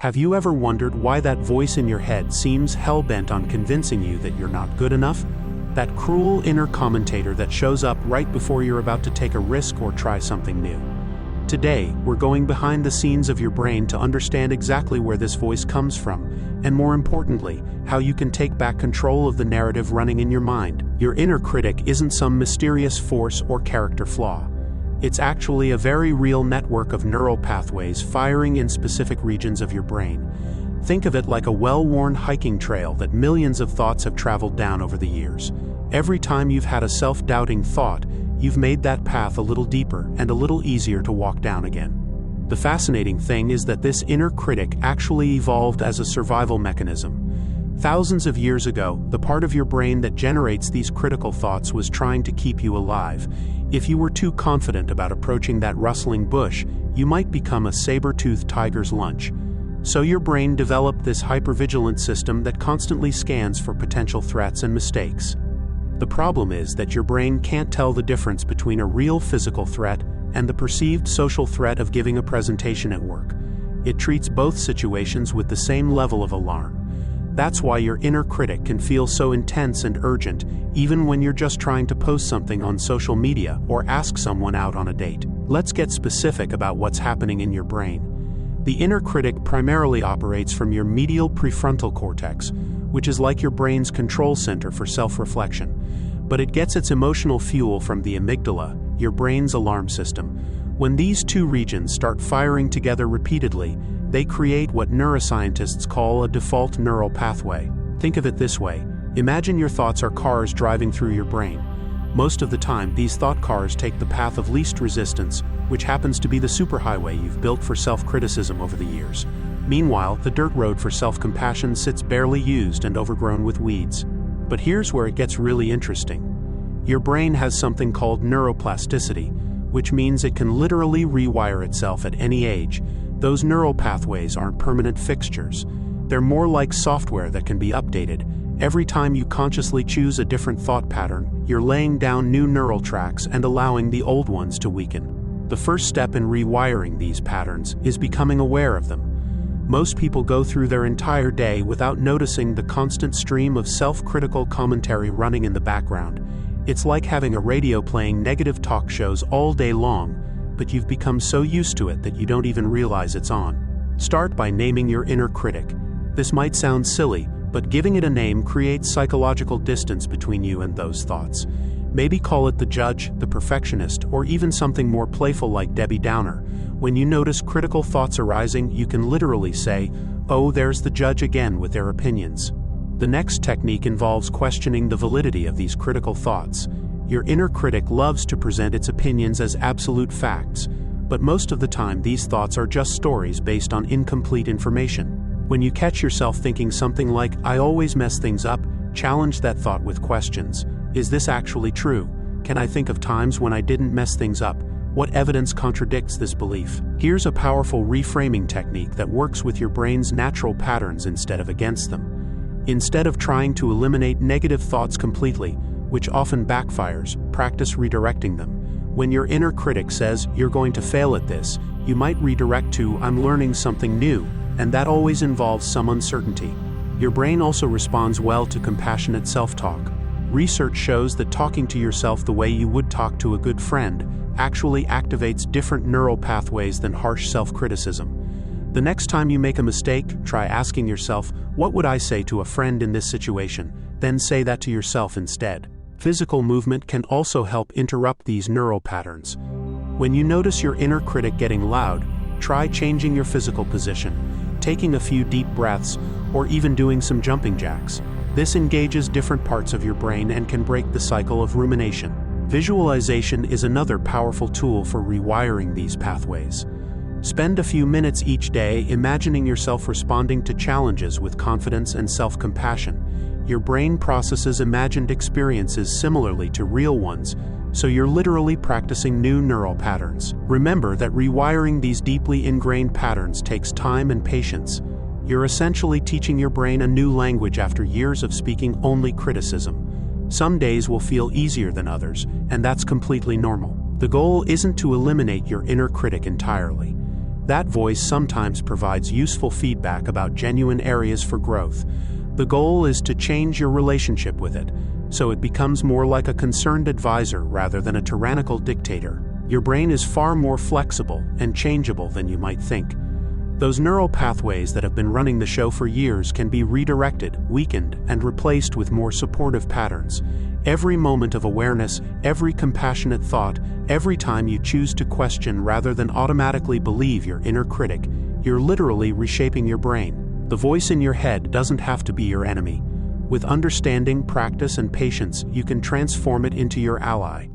Have you ever wondered why that voice in your head seems hell-bent on convincing you that you're not good enough? That cruel inner commentator that shows up right before you're about to take a risk or try something new. Today, we're going behind the scenes of your brain to understand exactly where this voice comes from, and more importantly, how you can take back control of the narrative running in your mind. Your inner critic isn't some mysterious force or character flaw. It's actually a very real network of neural pathways firing in specific regions of your brain. Think of it like a well-worn hiking trail that millions of thoughts have traveled down over the years. Every time you've had a self-doubting thought, you've made that path a little deeper and a little easier to walk down again. The fascinating thing is that this inner critic actually evolved as a survival mechanism. Thousands of years ago, the part of your brain that generates these critical thoughts was trying to keep you alive. If you were too confident about approaching that rustling bush, you might become a saber-toothed tiger's lunch. So your brain developed this hypervigilant system that constantly scans for potential threats and mistakes. The problem is that your brain can't tell the difference between a real physical threat and the perceived social threat of giving a presentation at work. It treats both situations with the same level of alarm. That's why your inner critic can feel so intense and urgent, even when you're just trying to post something on social media or ask someone out on a date. Let's get specific about what's happening in your brain. The inner critic primarily operates from your medial prefrontal cortex, which is like your brain's control center for self-reflection. But it gets its emotional fuel from the amygdala, your brain's alarm system. When these two regions start firing together repeatedly, they create what neuroscientists call a default neural pathway. Think of it this way. Imagine your thoughts are cars driving through your brain. Most of the time, these thought cars take the path of least resistance, which happens to be the superhighway you've built for self-criticism over the years. Meanwhile, the dirt road for self-compassion sits barely used and overgrown with weeds. But here's where it gets really interesting. Your brain has something called neuroplasticity, which means it can literally rewire itself at any age. Those neural pathways aren't permanent fixtures. They're more like software that can be updated. Every time you consciously choose a different thought pattern, you're laying down new neural tracks and allowing the old ones to weaken. The first step in rewiring these patterns is becoming aware of them. Most people go through their entire day without noticing the constant stream of self-critical commentary running in the background. It's like having a radio playing negative talk shows all day long, but you've become so used to it that you don't even realize it's on. Start by naming your inner critic. This might sound silly, but giving it a name creates psychological distance between you and those thoughts. Maybe call it the judge, the perfectionist, or even something more playful like Debbie Downer. When you notice critical thoughts arising, you can literally say, "Oh, there's the judge again with their opinions." The next technique involves questioning the validity of these critical thoughts. Your inner critic loves to present its opinions as absolute facts, but most of the time these thoughts are just stories based on incomplete information. When you catch yourself thinking something like, "I always mess things up," challenge that thought with questions. Is this actually true? Can I think of times when I didn't mess things up? What evidence contradicts this belief? Here's a powerful reframing technique that works with your brain's natural patterns instead of against them. Instead of trying to eliminate negative thoughts completely, which often backfires, practice redirecting them. When your inner critic says, "You're going to fail at this," you might redirect to, "I'm learning something new," and that always involves some uncertainty. Your brain also responds well to compassionate self-talk. Research shows that talking to yourself the way you would talk to a good friend actually activates different neural pathways than harsh self-criticism. The next time you make a mistake, try asking yourself, "What would I say to a friend in this situation?" Then say that to yourself instead. Physical movement can also help interrupt these neural patterns. When you notice your inner critic getting loud, try changing your physical position, taking a few deep breaths, or even doing some jumping jacks. This engages different parts of your brain and can break the cycle of rumination. Visualization is another powerful tool for rewiring these pathways. Spend a few minutes each day imagining yourself responding to challenges with confidence and self-compassion. Your brain processes imagined experiences similarly to real ones, so you're literally practicing new neural patterns. Remember that rewiring these deeply ingrained patterns takes time and patience. You're essentially teaching your brain a new language after years of speaking only criticism. Some days will feel easier than others, and that's completely normal. The goal isn't to eliminate your inner critic entirely. That voice sometimes provides useful feedback about genuine areas for growth. The goal is to change your relationship with it, so it becomes more like a concerned advisor rather than a tyrannical dictator. Your brain is far more flexible and changeable than you might think. Those neural pathways that have been running the show for years can be redirected, weakened, and replaced with more supportive patterns. Every moment of awareness, every compassionate thought, every time you choose to question rather than automatically believe your inner critic, you're literally reshaping your brain. The voice in your head doesn't have to be your enemy. With understanding, practice, and patience, you can transform it into your ally.